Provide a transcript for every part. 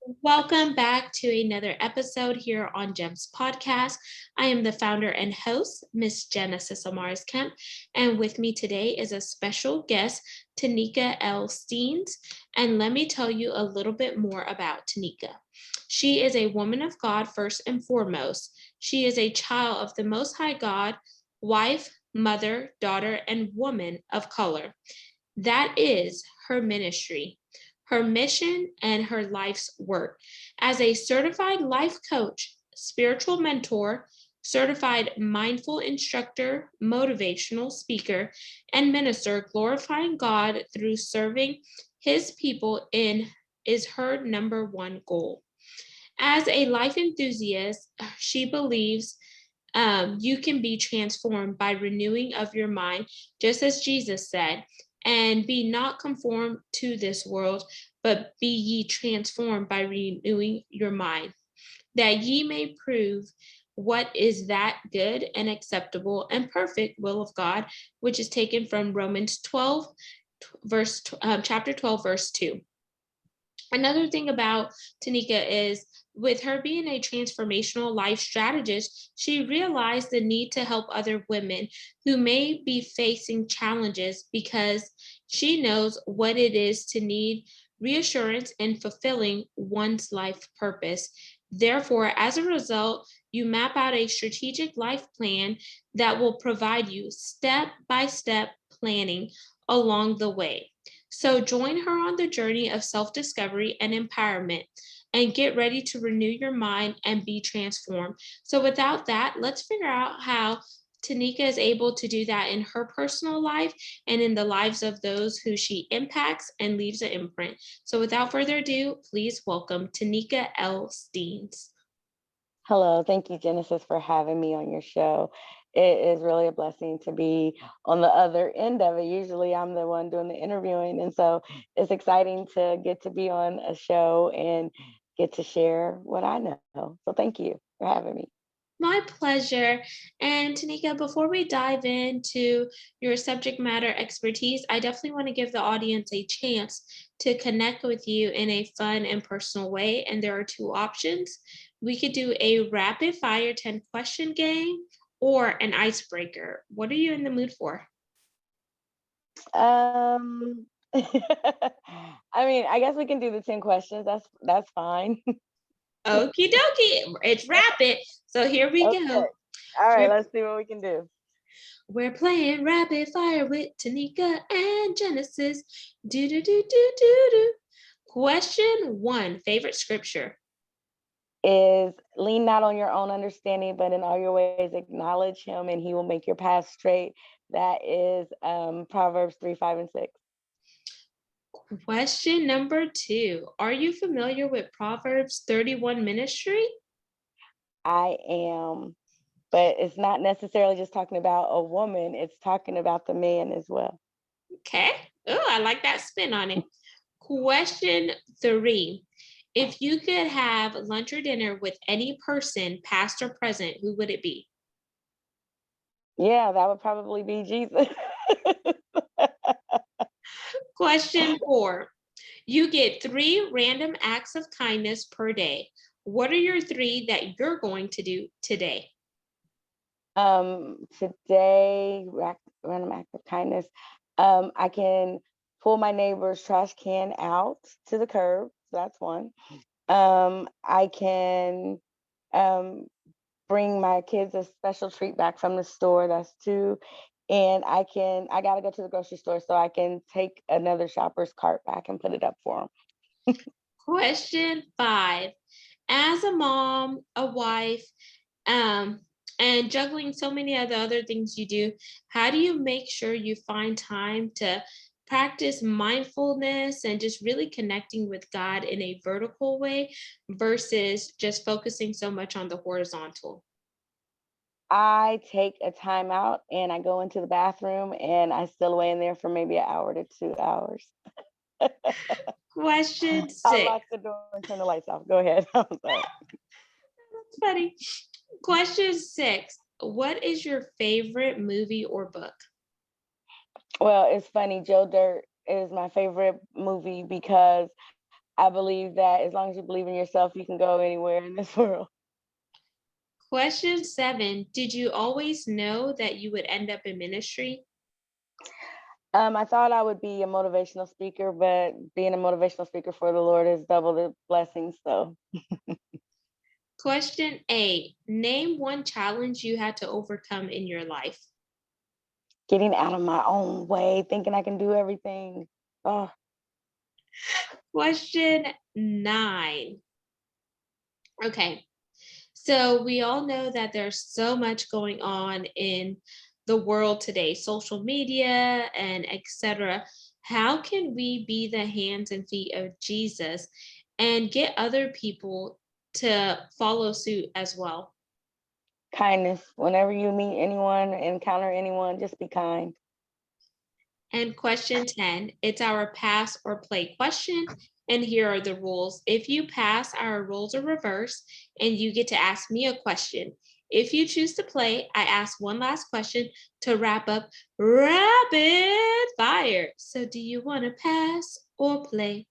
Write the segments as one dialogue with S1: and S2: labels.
S1: Welcome back to another episode here on GEMS Podcast. I am the founder and host, Miss Genesis Amaris Kemp, and with me today is a special guest, Tonikia L. Steans. And let me tell you a little bit more about Tonikia. She is a woman of God first and foremost. She is a child of the Most High God, wife, mother, daughter, and woman of color. That is her ministry, her mission, and her life's work. As a certified life coach, spiritual mentor, certified mindful instructor, motivational speaker, and minister, glorifying God through serving his people in is her number one goal. As a life enthusiast, she believes you can be transformed by renewing of your mind, just as Jesus said, and be not conformed to this world, but be ye transformed by renewing your mind, that ye may prove what is that good and acceptable and perfect will of God, which is taken from Romans 12, chapter 12, verse 2. Another thing about Tonikia is with her being a transformational life strategist, she realized the need to help other women who may be facing challenges because she knows what it is to need reassurance in fulfilling one's life purpose. Therefore, as a result, you map out a strategic life plan that will provide you step by step planning along the way. So join her on the journey of self-discovery and empowerment and get ready to renew your mind and be transformed. So without that, let's figure out how Tonikia is able to do that in her personal life and in the lives of those who she impacts and leaves an imprint. So without further ado, please welcome Tonikia L. Steans.
S2: Hello, thank you, Genesis, for having me on your show. It is really a blessing to be on the other end of it. Usually I'm the one doing the interviewing, and so it's exciting to get to be on a show and get to share what I know. So thank you for having me.
S1: My pleasure. And Tonikia, before we dive into your subject matter expertise, I definitely want to give the audience a chance to connect with you in a fun and personal way. And there are two options. We could do a rapid fire 10 question game or an icebreaker. What are you in the mood for?
S2: I mean, I guess we can do the 10 questions. That's fine.
S1: Okie dokie. It's rapid. So here we
S2: Okay.
S1: go.
S2: All right,
S1: We're,
S2: let's see what we can do.
S1: we're playing rapid fire with Tonikia and Genesis. Do do do do do do. Question 1, favorite scripture.
S2: Is lean not on your own understanding, but in all your ways acknowledge him and he will make your path straight. That is Proverbs 3, 5, and 6.
S1: Question number 2, are you familiar with Proverbs 31 ministry?
S2: I am, but it's not necessarily just talking about a woman, it's talking about the man as well.
S1: Okay. Oh, I like that spin on it. Question 3, if you could have lunch or dinner with any person, past or present, who would it be?
S2: Yeah, that would probably be Jesus.
S1: Question 4, you get 3 random acts of kindness per day. What are your 3 that you're going to do today?
S2: Today, random act of kindness. I can pull my neighbor's trash can out to the curb. So that's one. I can bring my kids a special treat back from the store. That's 2. And I gotta go to the grocery store so I can take another shopper's cart back and put it up for them.
S1: Question 5, as a mom, a wife, um, and juggling so many of the other things you do, how do you make sure you find time to practice mindfulness and just really connecting with God in a vertical way versus just focusing so much on the horizontal?
S2: I take a time out and I go into the bathroom and I still away in there for maybe an hour to 2 hours.
S1: Question
S2: I
S1: 6.
S2: lock the door and turn the lights off. Go ahead. I'm sorry.
S1: That's funny. Question 6. What is your favorite movie or book?
S2: Well, it's funny. Joe Dirt is my favorite movie because I believe that as long as you believe in yourself, you can go anywhere in this world.
S1: Question 7. Did you always know that you would end up in ministry?
S2: I thought I would be a motivational speaker, but being a motivational speaker for the Lord is double the blessings. So,
S1: Question 8. Name one challenge you had to overcome in your life.
S2: getting out of my own way, thinking I can do everything. Oh,
S1: Question 9. Okay. So we all know that there's so much going on in the world today, social media and etc. How can we be the hands and feet of Jesus and get other people to follow suit as well?
S2: kindness. Whenever you meet anyone, encounter anyone, just be kind.
S1: And question 10, it's our pass or play question. And here are the rules. If you pass, our rules are reversed, and you get to ask me a question. If you choose to play, I ask one last question to wrap up rapid fire. So, do you want to pass or play?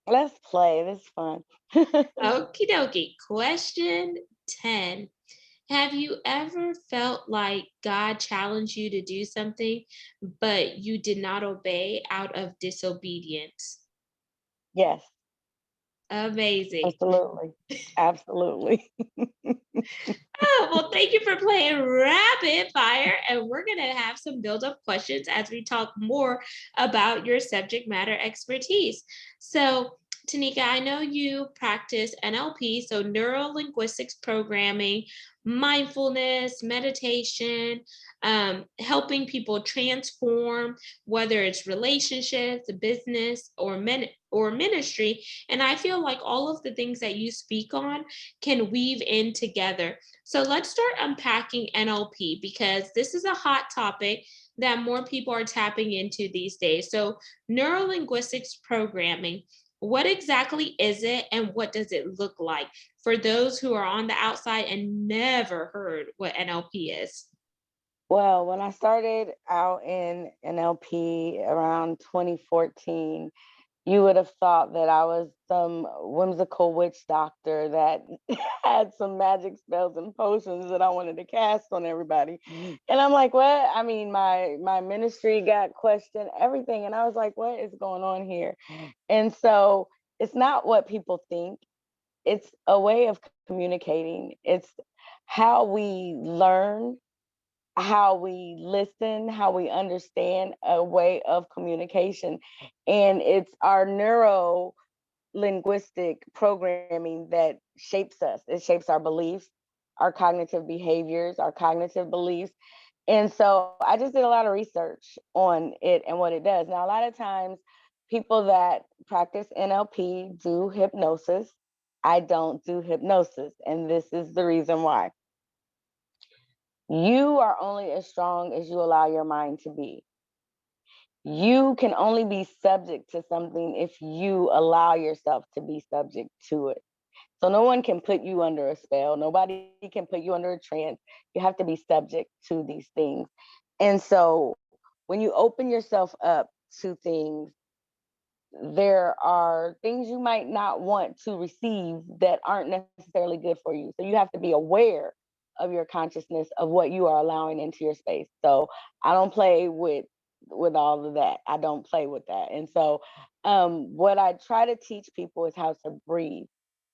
S2: Let's play. This is fun.
S1: Okie dokie. Question 10. Have you ever felt like God challenged you to do something, but you did not obey out of disobedience?
S2: Yes,
S1: Amazing.
S2: absolutely. Absolutely.
S1: Oh, well, thank you for playing rapid fire. And we're going to have some build up questions as we talk more about your subject matter expertise. So, Tanika, I know you practice NLP, so neuro linguistics programming, mindfulness, meditation, helping people transform, whether it's relationships, business, or ministry. And I feel like all of the things that you speak on can weave in together. So let's start unpacking NLP because this is a hot topic that more people are tapping into these days. So, neurolinguistics programming, what exactly is it and what does it look like for those who are on the outside and never heard what NLP is?
S2: Well, when I started out in NLP around 2014, you would have thought that I was some whimsical witch doctor that had some magic spells and potions that I wanted to cast on everybody. And I'm like, what? I mean, my ministry got questioned, everything. And I was like, what is going on here? And so it's not what people think. It's a way of communicating. It's how we learn, how we listen, how we understand a way of communication. And it's our neuro linguistic programming that shapes us. It shapes our beliefs, our cognitive behaviors, our cognitive beliefs. And so I just did a lot of research on it and what it does. Now, a lot of times, people that practice NLP do hypnosis. I don't do hypnosis. And this is the reason why. You are only as strong as you allow your mind to be. You can only be subject to something if you allow yourself to be subject to it. So no one can put you under a spell. Nobody can put you under a trance. You have to be subject to these things. And so when you open yourself up to things, there are things you might not want to receive that aren't necessarily good for you. So you have to be aware of your consciousness of what you are allowing into your space. So I don't play with all of that. I don't play with that. And so what I try to teach people is how to breathe,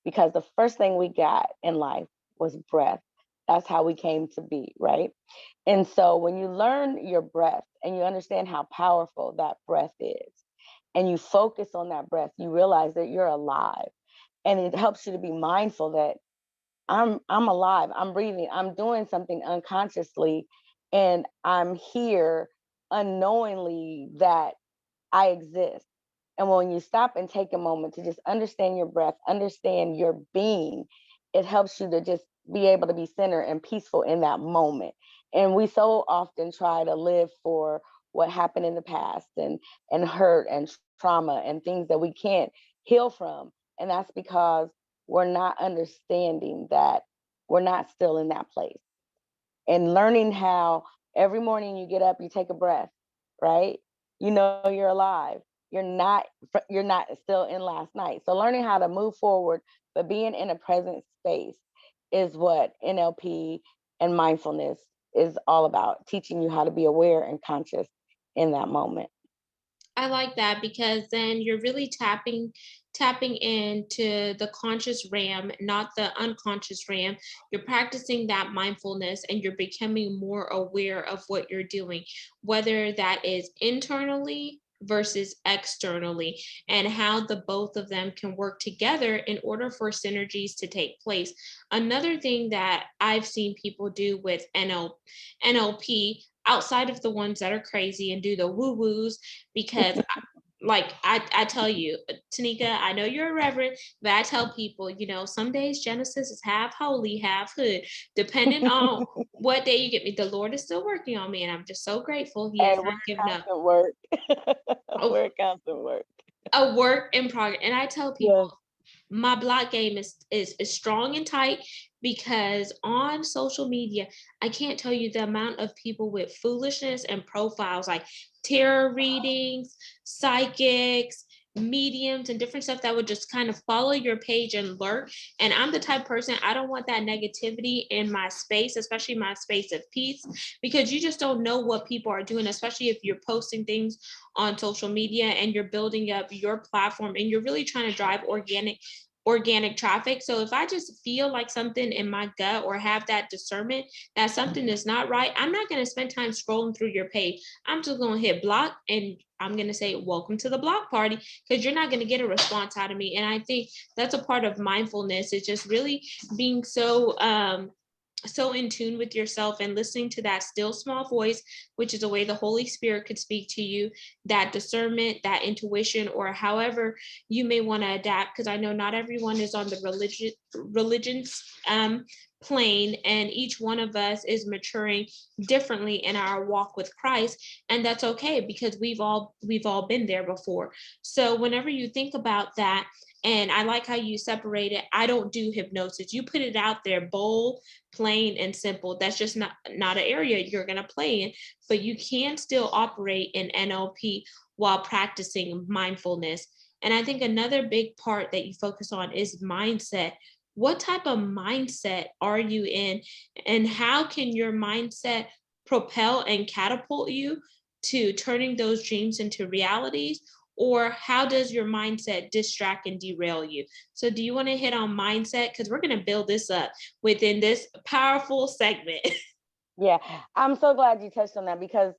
S2: because the first thing we got in life was breath. That's how we came to be, right? And so when you learn your breath and you understand how powerful that breath is, and you focus on that breath, you realize that you're alive. And it helps you to be mindful that I'm alive, I'm breathing, I'm doing something unconsciously, and I'm here unknowingly that I exist. And when you stop and take a moment to just understand your breath, understand your being, it helps you to just be able to be centered and peaceful in that moment. And we so often try to live for what happened in the past and hurt and trauma and things that we can't heal from. And that's because we're not understanding that we're not still in that place. And learning how every morning you get up, you take a breath, right? You know you're alive. you're not still in last night. So learning how to move forward, but being in a present space is what NLP and mindfulness is all about, teaching you how to be aware and conscious in that moment.
S1: I like that because then you're really tapping into the conscious RAM, not the unconscious RAM. You're practicing that mindfulness and you're becoming more aware of what you're doing, whether that is internally versus externally, and how the both of them can work together in order for synergies to take place. Another thing that I've seen people do with NLP, outside of the ones that are crazy and do the woo woos, because like I tell you, Tonikia, I know you're a reverend, but I tell people, some days Genesis is half holy, half hood, depending on what day you get me. The Lord is still working on me, and I'm just so grateful He has
S2: And we're
S1: not given up.
S2: constant work.
S1: Oh,
S2: We're constant work.
S1: a work in progress. And I tell people
S2: Yes.
S1: my block game is strong and tight, because on social media, I can't tell you the amount of people with foolishness and profiles like tarot readings, psychics, mediums, and different stuff that would just kind of follow your page and lurk. And I'm the type of person, I don't want that negativity in my space, especially my space of peace, because you just don't know what people are doing, especially if you're posting things on social media and you're building up your platform and you're really trying to drive organic traffic. So if I just feel like something in my gut or have that discernment that something is not right, I'm not going to spend time scrolling through your page. I'm just going to hit block and I'm going to say, welcome to the block party, because you're not going to get a response out of me. And I think that's a part of mindfulness. It's just really being so in tune with yourself and listening to that still small voice, which is a way the Holy Spirit could speak to you, that discernment, that intuition, or however you may want to adapt. Because I know not everyone is on the religion's plane, and each one of us is maturing differently in our walk with Christ, and that's okay, because we've all been there before. So whenever you think about that, and I like how you separate it. I don't do hypnosis. You put it out there, bold, plain, and simple. That's just not an area you're going to play in, but you can still operate in NLP while practicing mindfulness. And I think another big part that you focus on is mindset. What type of mindset are you in, and how can your mindset propel and catapult you to turning those dreams into realities? Or how does your mindset distract and derail you? So do you want to hit on mindset? Because we're going to build this up within this powerful segment.
S2: Yeah. I'm so glad you touched on that because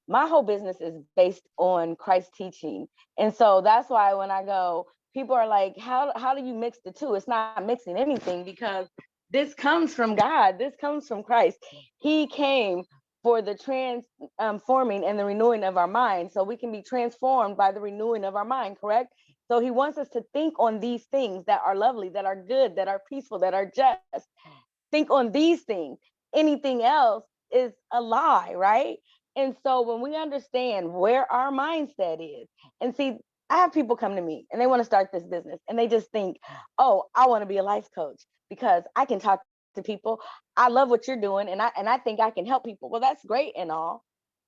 S2: my whole business is based on Christ's teaching. And so that's why when I go, people are like, how do you mix the two? It's not mixing anything because this comes from God. This comes from Christ. He came for the transforming and the renewing of our mind so we can be transformed by the renewing of our mind, correct? So he wants us to think on these things that are lovely, that are good, that are peaceful, that are just. Think on these things. Anything else is a lie, right? And so when we understand where our mindset is, and see, I have people come to me and they want to start this business and they just think, oh, I want to be a life coach because I can talk to people. I love what you're doing and I think I can help people. Well, that's great and all.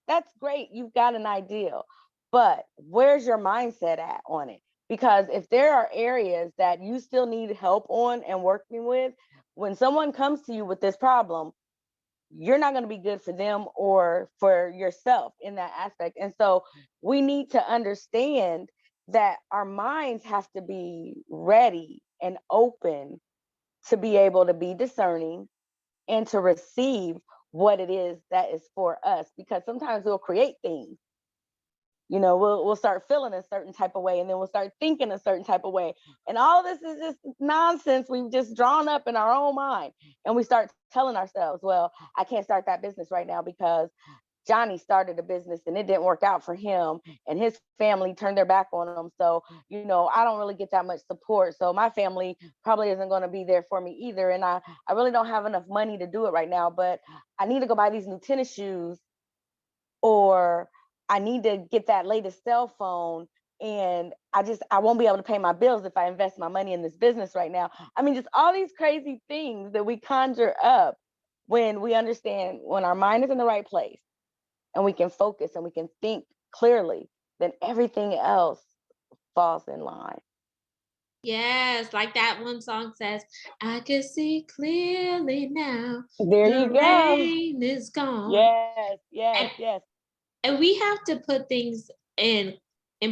S2: That's great. You've got an ideal. But where's your mindset at on it? Because if there are areas that you still need help on and working with, when someone comes to you with this problem, you're not going to be good for them or for yourself in that aspect. And so we need to understand that our minds have to be ready and open to be able to be discerning and to receive what it is that is for us. Because sometimes we'll create things, we'll start feeling a certain type of way and then we'll start thinking a certain type of way, and all this is just nonsense we've just drawn up in our own mind, and we start telling ourselves, well, I can't start that business right now because Johnny started a business and it didn't work out for him and his family turned their back on him, so I don't really get that much support, so my family probably isn't going to be there for me either, and I really don't have enough money to do it right now, but I need to go buy these new tennis shoes, or I need to get that latest cell phone, and I won't be able to pay my bills if I invest my money in this business right now. I mean, just all these crazy things that we conjure up when we understand when our mind is in the right place and we can focus and we can think clearly, then everything else falls in line.
S1: Yes, like that one song says, I can see clearly now,
S2: There you
S1: the
S2: go.
S1: rain is gone.
S2: Yes, yes,
S1: And
S2: yes.
S1: and we have to put things in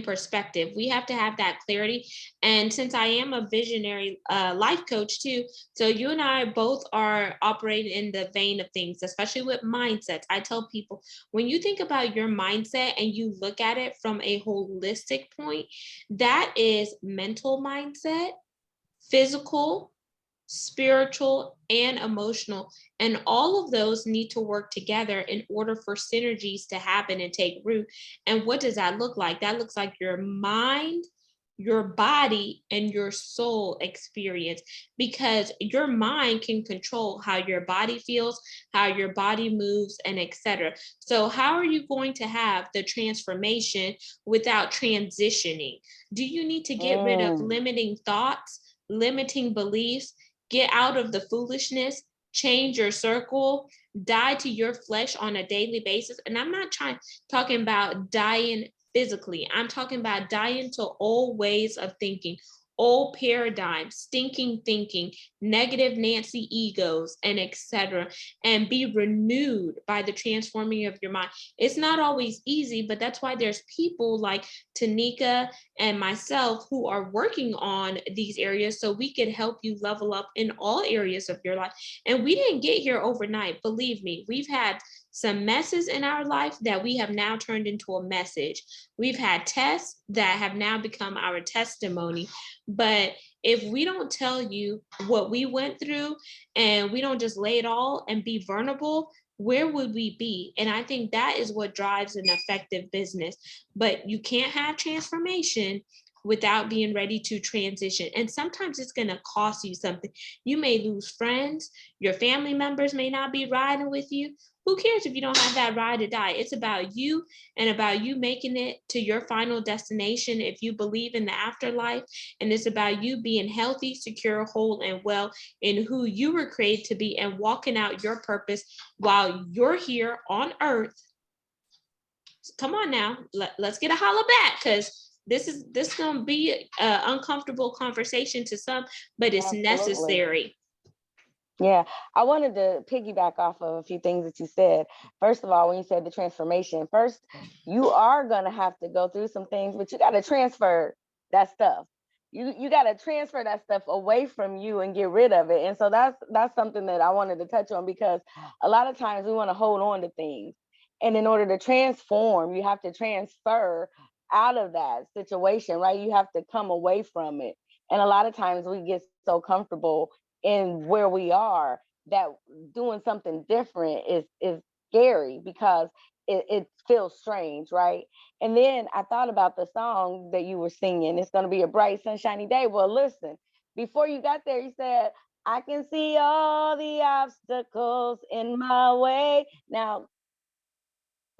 S1: perspective. We have to have that clarity. And since I am a visionary life coach too, so you and I both are operating in the vein of things, especially with mindsets. I tell people, when you think about your mindset and you look at it from a holistic point, that is mental mindset, physical, spiritual, and emotional. And all of those need to work together in order for synergies to happen and take root. And what does that look like? That looks like your mind, your body, and your soul experience, because your mind can control how your body feels, how your body moves, and etc. So how are you going to have the transformation without transitioning? Do you need to get rid of
S2: Mm.
S1: limiting thoughts, limiting beliefs? Get out of the foolishness, change your circle, die to your flesh on a daily basis. And I'm not talking about dying physically. I'm talking about dying to old ways of thinking, old paradigms, stinking thinking, negative Nancy egos, and etc. And be renewed by the transforming of your mind. It's not always easy, but that's why there's people like Tonikia and myself who are working on these areas so we could help you level up in all areas of your life. And we didn't get here overnight. Believe me, we've had some messes in our life that we have now turned into a message. We've had tests that have now become our testimony. But if we don't tell you what we went through and we don't just lay it all and be vulnerable, where would we be? And I think that is what drives an effective business. But you can't have transformation without being ready to transition. And sometimes it's going to cost you something. You may lose friends, your family members may not be riding with you. Who cares if you don't have that ride or die? It's about you and about you making it to your final destination if you believe in the afterlife. And it's about you being healthy, secure, whole, and well in who you were created to be and walking out your purpose while you're here on earth. Come on now, let's get a holla back, because this gonna be an uncomfortable conversation to some, but it's
S2: Absolutely.
S1: necessary.
S2: Yeah, I wanted to piggyback off of a few things that you said. First of all, when you said the transformation, first, you are going to have to go through some things, but you got to transfer that stuff. You got to transfer that stuff away from you and get rid of it. And so that's something that I wanted to touch on, because a lot of times we want to hold on to things. And in order to transform, you have to transfer out of that situation, right? You have to come away from it. And a lot of times we get so comfortable in where we are that doing something different is scary, because it feels strange, right? And then I thought about the song that you were singing, it's going to be a bright sunshiny day. Well, listen, before you got there, you said, I can see all the obstacles in my way. Now,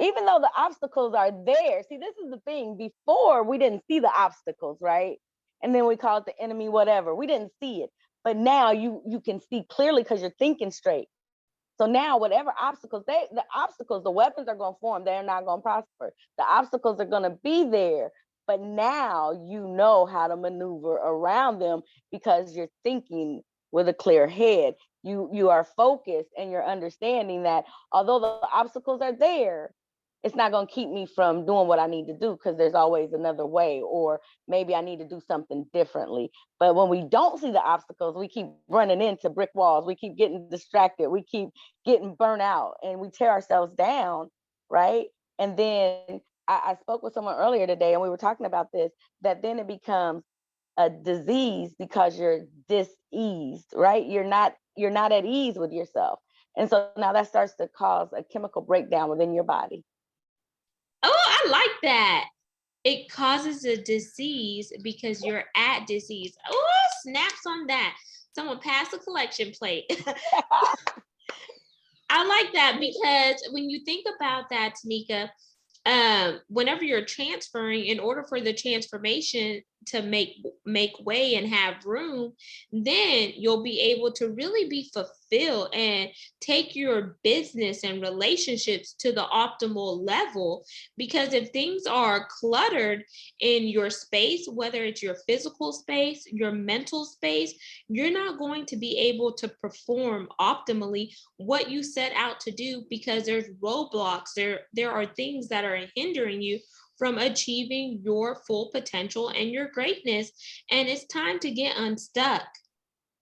S2: even though the obstacles are there, see, this is the thing. Before, we didn't see the obstacles, right? And then we call it the enemy, whatever. We didn't see it. But now you can see clearly because you're thinking straight. So now, whatever obstacles, the weapons are going to form. They're not going to prosper. The obstacles are going to be there. But now you know how to maneuver around them because you're thinking with a clear head. You are focused, and you're understanding that although the obstacles are there, it's not going to keep me from doing what I need to do, because there's always another way, or maybe I need to do something differently. But when we don't see the obstacles, we keep running into brick walls. We keep getting distracted. We keep getting burnt out, and we tear ourselves down, right? And then I spoke with someone earlier today, and we were talking about this, that then it becomes a disease because you're diseased, right? You're not at ease with yourself. And so now that starts to cause a chemical breakdown within your body.
S1: Oh, I like that. It causes a disease because you're at disease. Oh, snaps on that. Someone pass a collection plate. I like that, because when you think about that, Tonikia, whenever you're transferring, in order for the transformation make way and have room, then you'll be able to really be fulfilled and take your business and relationships to the optimal level. Because if things are cluttered in your space, whether it's your physical space, your mental space, you're not going to be able to perform optimally what you set out to do, because there's roadblocks, there are things that are hindering you from achieving your full potential and your greatness. And it's time to get unstuck.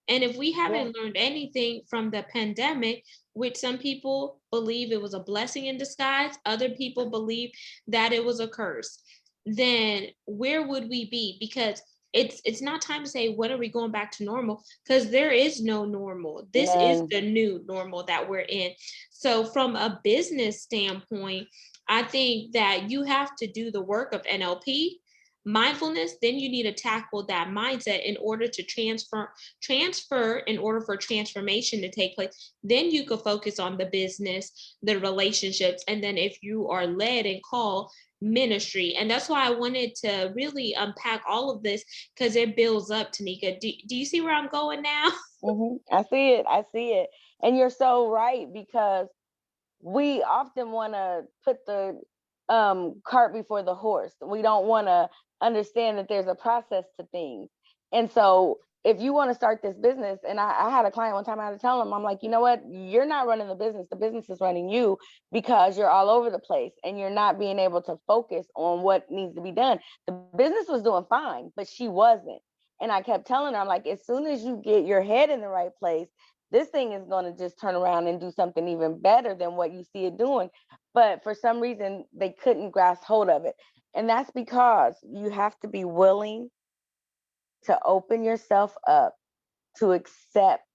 S1: And if we
S2: Yeah.
S1: haven't learned anything from the pandemic, which some people believe it was a blessing in disguise, other people believe that it was a curse, then where would we be? Because it's not time to say when are we going back to normal, because there is no normal. This is
S2: None.
S1: the new normal that we're in. So from a business standpoint, I think that you have to do the work of NLP, mindfulness. Then you need to tackle that mindset in order to transfer in order for transformation to take place. Then you could focus on the business, the relationships, and then if you are led and called, ministry. And that's why I wanted to really unpack all of this, because it builds up. Tonikia, do you see where I'm going now?
S2: I see it. I see it. And you're so right, because we often want to put the cart before the horse. We don't want to understand that there's a process to things. And so, if you want to start this business, and I had a client one time, I had to tell him, I'm like, you know what? You're not running the business is running you, because you're all over the place and you're not being able to focus on what needs to be done. The business was doing fine, but she wasn't. And I kept telling her, I'm like, as soon as you get your head in the right place, this thing is going to just turn around and do something even better than what you see it doing. But for some reason, they couldn't grasp hold of it. And that's because you have to be willing to open yourself up to accept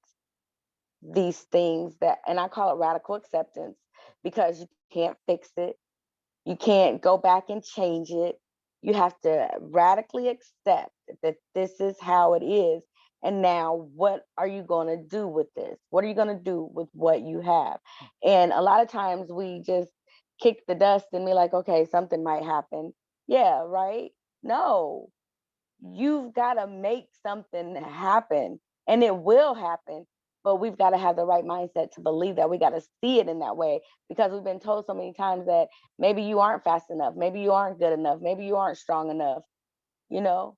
S2: these things that, and I call it radical acceptance, because you can't fix it. You can't go back and change it. You have to radically accept that this is how it is. And now, what are you going to do with this? What are you going to do with what you have? And a lot of times we just kick the dust and be like, okay, something might happen. Yeah, right? No, you've got to make something happen, and it will happen. But we've got to have the right mindset to believe that. We got to see it in that way, because we've been told so many times that maybe you aren't fast enough, maybe you aren't good enough, maybe you aren't strong enough, you know.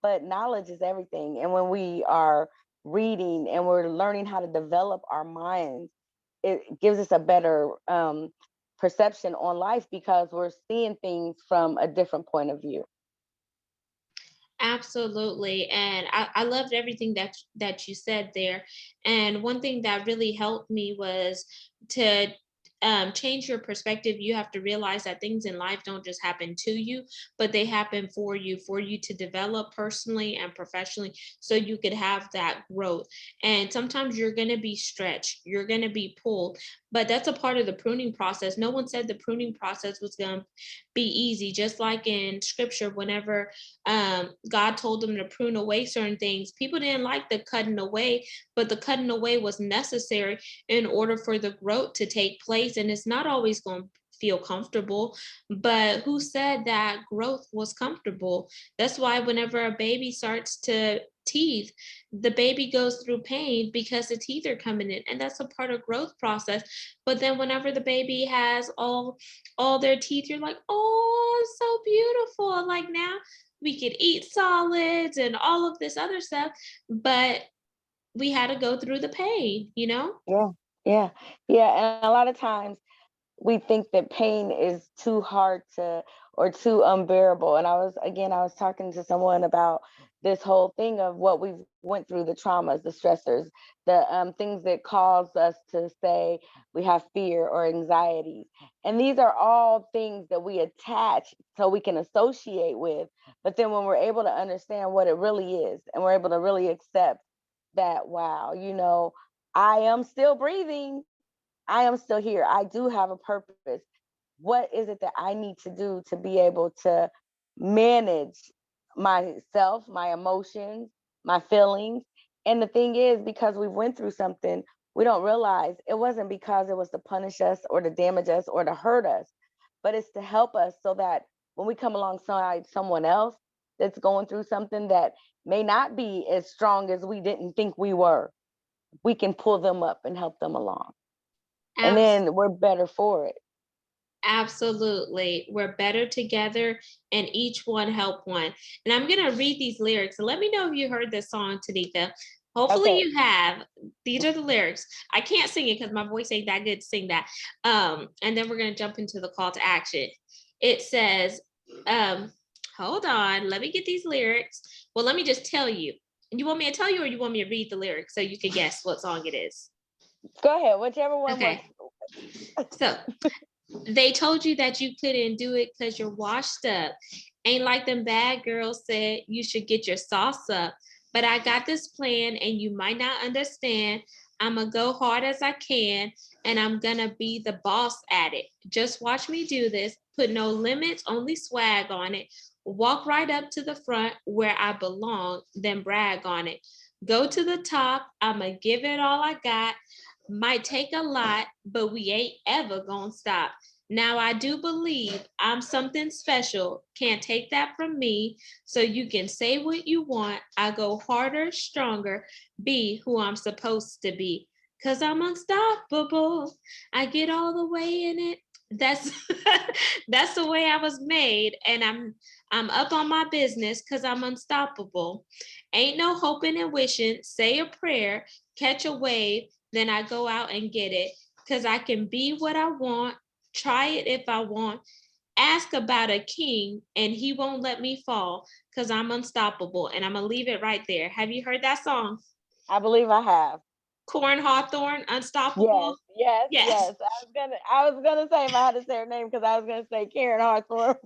S2: But knowledge is everything. And when we are reading and we're learning how to develop our minds, it gives us a better perception on life, because we're seeing things from a different point of view.
S1: Absolutely. And I loved everything that you said there. And one thing that really helped me was to change your perspective. You have to realize that things in life don't just happen to you, but they happen for you to develop personally and professionally, so you could have that growth. And sometimes you're going to be stretched, you're going to be pulled, but that's a part of the pruning process. No one said the pruning process was going to be easy. Just like in scripture, whenever God told them to prune away certain things, people didn't like the cutting away, but the cutting away was necessary in order for the growth to take place. And it's not always going to feel comfortable, but who said that growth was comfortable? That's why whenever a baby starts to teeth, the baby goes through pain because the teeth are coming in, and that's a part of growth process. But then whenever the baby has all their teeth, you're like, oh, so beautiful, like now we could eat solids and all of this other stuff, but we had to go through the pain, you know?
S2: Yeah, yeah, yeah. And a lot of times we think that pain is too hard to, or too unbearable. And I was talking to someone about this whole thing of what we've went through, the traumas, the stressors, the things that cause us to say we have fear or anxiety. And these are all things that we attach so we can associate with. But then when we're able to understand what it really is, and we're able to really accept that, wow, I am still breathing, I am still here. I do have a purpose. What is it that I need to do to be able to manage myself, my emotions, my feelings? And the thing is, because we went through something, we don't realize it wasn't because it was to punish us or to damage us or to hurt us, but it's to help us so that when we come alongside someone else, that's going through something that may not be as strong as we didn't think we were, we can pull them up and help them along. And
S1: Abs-
S2: then we're better for it.
S1: Absolutely. We're better together and each one help one. And I'm going to read these lyrics. So let me know if you heard this song, Tonikia. Hopefully
S2: Okay.
S1: you have. These are the lyrics. I can't sing it because my voice ain't that good to sing that. And then we're going to jump into the call to action. It says, hold on, let me get these lyrics. Well, let me just tell you. You want me to tell you or you want me to read the lyrics so you can guess what song it is?
S2: Go ahead, whichever one
S1: Okay.
S2: works.
S1: So they told you that you couldn't do it because you're washed up. Ain't like them bad girls said you should get your sauce up. But I got this plan and you might not understand. I'ma go hard as I can and I'm gonna be the boss at it. Just watch me do this. Put no limits, only swag on it. Walk right up to the front where I belong, then brag on it. Go to the top, I'ma give it all I got. Might take a lot, but we ain't ever gonna stop. Now I do believe I'm something special. Can't take that from me. So you can say what you want. I go harder, stronger, be who I'm supposed to be. Cause I'm unstoppable. I get all the way in it. That's that's the way I was made. And I'm up on my business because I'm unstoppable. Ain't no hoping and wishing. Say a prayer, catch a wave, then I go out and get it. Cause I can be what I want. Try it if I want. Ask about a king and he won't let me fall because I'm unstoppable. And I'm going to leave it right there. Have you heard that song?
S2: I believe I have.
S1: Corn Hawthorne,
S2: Yes,
S1: Unstoppable?
S2: yes,
S1: Yes.
S2: yes. I was gonna say if I had to say her name because I was gonna say Karen Hawthorne,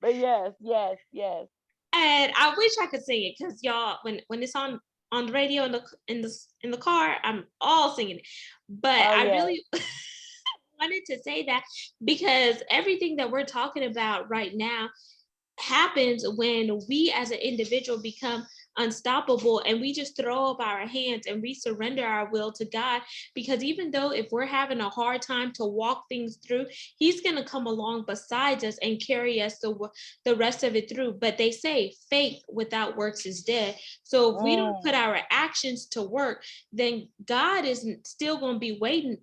S2: but yes, yes, yes.
S1: And I wish I could sing it because y'all, when it's on the radio in the car, I'm all singing it. But
S2: Oh
S1: I
S2: yes.
S1: really wanted to say that because everything that we're talking about right now happens when we as an individual become unstoppable and we just throw up our hands and we surrender our will to God. Because even though if we're having a hard time to walk things through, he's going to come along besides us and carry us the rest of it through. But they say faith without works is dead. So if we don't put
S2: Mm,
S1: our actions to work, then God is still going to be waiting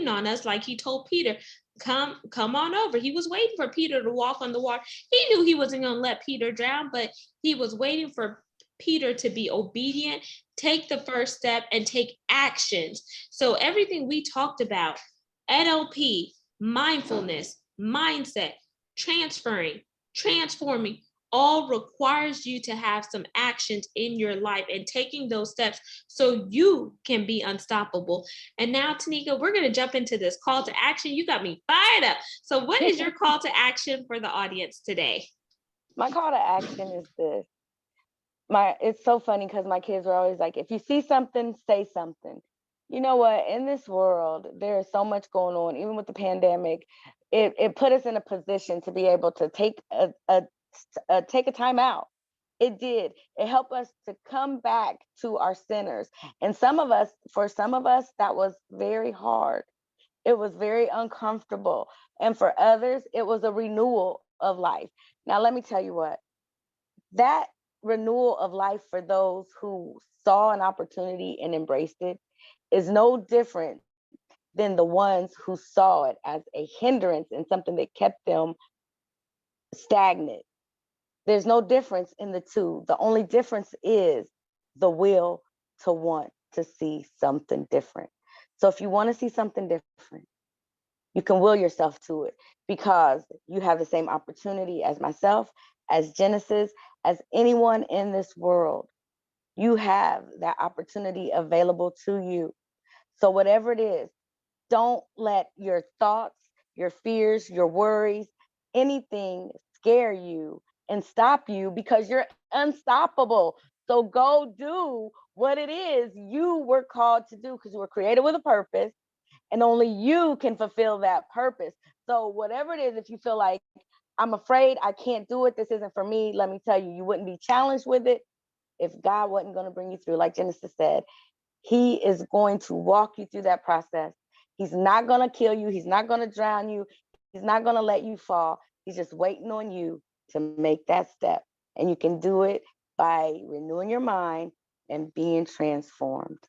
S1: on us, like he told Peter, come on over. He was waiting for Peter to walk on the water. He knew he wasn't going to let Peter drown, but he was waiting for Peter to be obedient, take the first step, and take actions. So everything we talked about, NLP, mindfulness, mindset, transferring, transforming, all requires you to have some actions in your life and taking those steps so you can be unstoppable. And now, Tonikia, we're going to jump into this call to action. You got me fired up. So what is your call to action for the audience today?
S2: my call to action is this. It's so funny because my kids are always like, if you see something, say something. You know what? In this world, there is so much going on, even with the pandemic. It put us in a position to be able to take a time out. It did. It helped us to come back to our centers. And for some of us, that was very hard. It was very uncomfortable. And for others, it was a renewal of life. Now, let me tell you what, that renewal of life for those who saw an opportunity and embraced it is no different than the ones who saw it as a hindrance and something that kept them stagnant. There's no difference in the two. The only difference is the will to want to see something different. So if you want to see something different, you can will yourself to it because you have the same opportunity as myself, as Genesis, as anyone in this world. You have that opportunity available to you. So whatever it is, don't let your thoughts, your fears, your worries, anything scare you and stop you because you're unstoppable. So go do what it is you were called to do because you were created with a purpose and only you can fulfill that purpose. So whatever it is, if you feel like I'm afraid I can't do it, this isn't for me, let me tell you, you wouldn't be challenged with it if God wasn't going to bring you through. Like Genesis said, he is going to walk you through that process. He's not going to kill you. He's not going to drown you. He's not going to let you fall. He's just waiting on you to make that step. And you can do it by renewing your mind and being transformed.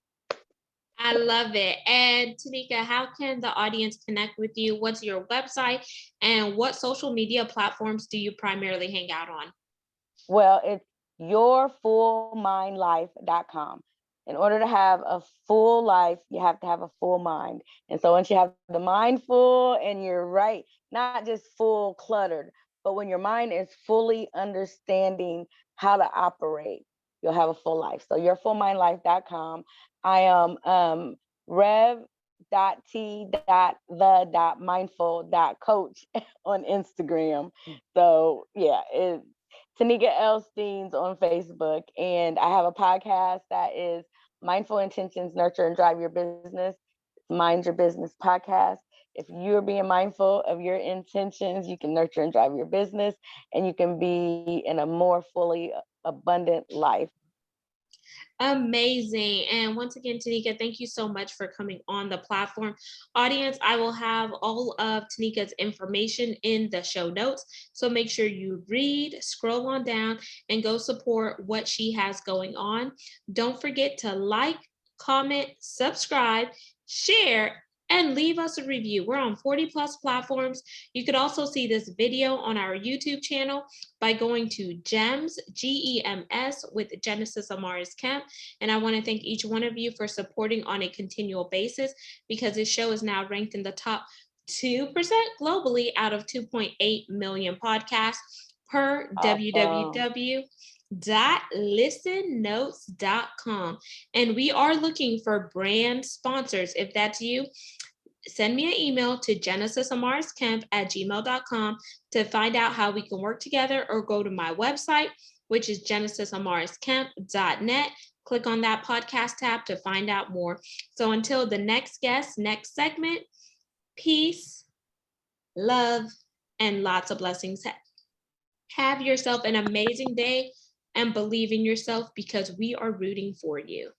S1: I love it. And Tonikia, how can the audience connect with you? What's your website and what social media platforms do you primarily hang out on?
S2: Well, it's yourfullmindlife.com. In order to have a full life, you have to have a full mind. And so once you have the mind full and you're right, not just full cluttered, but when your mind is fully understanding how to operate, you'll have a full life. So yourfullmindlife.com. I am rev.t.the.mindful.coach on Instagram. So yeah, Tonikia L. Steans on Facebook. And I have a podcast that is Mindful Intentions, Nurture and Drive Your Business. It's Mind Your Business podcast. If you're being mindful of your intentions, you can nurture and drive your business, and you can be in a more fully abundant life.
S1: Amazing. And once again, Tonikia, thank you so much for coming on the platform. Audience, I will have all of Tonikia's information in the show notes. So make sure you read, scroll on down, and go support what she has going on. Don't forget to like, comment, subscribe, share, and leave us a review. We're on 40 plus platforms. You could also see this video on our YouTube channel by going to GEMS, GEMS, with Genesis Amaris Kemp. And I want to thank each one of you for supporting on a continual basis, because this show is now ranked in the top 2% globally out of 2.8 million podcasts per www.listennotes.com. And we are looking for brand sponsors. If that's you, send me an email to genesisamarisKemp@gmail.com to find out how we can work together, or go to my website, which is genesisamarisKemp.net. Click on that podcast tab to find out more. So until the next guest, next segment, peace, love, and lots of blessings. Have yourself an amazing day and believe in yourself, because we are rooting for you.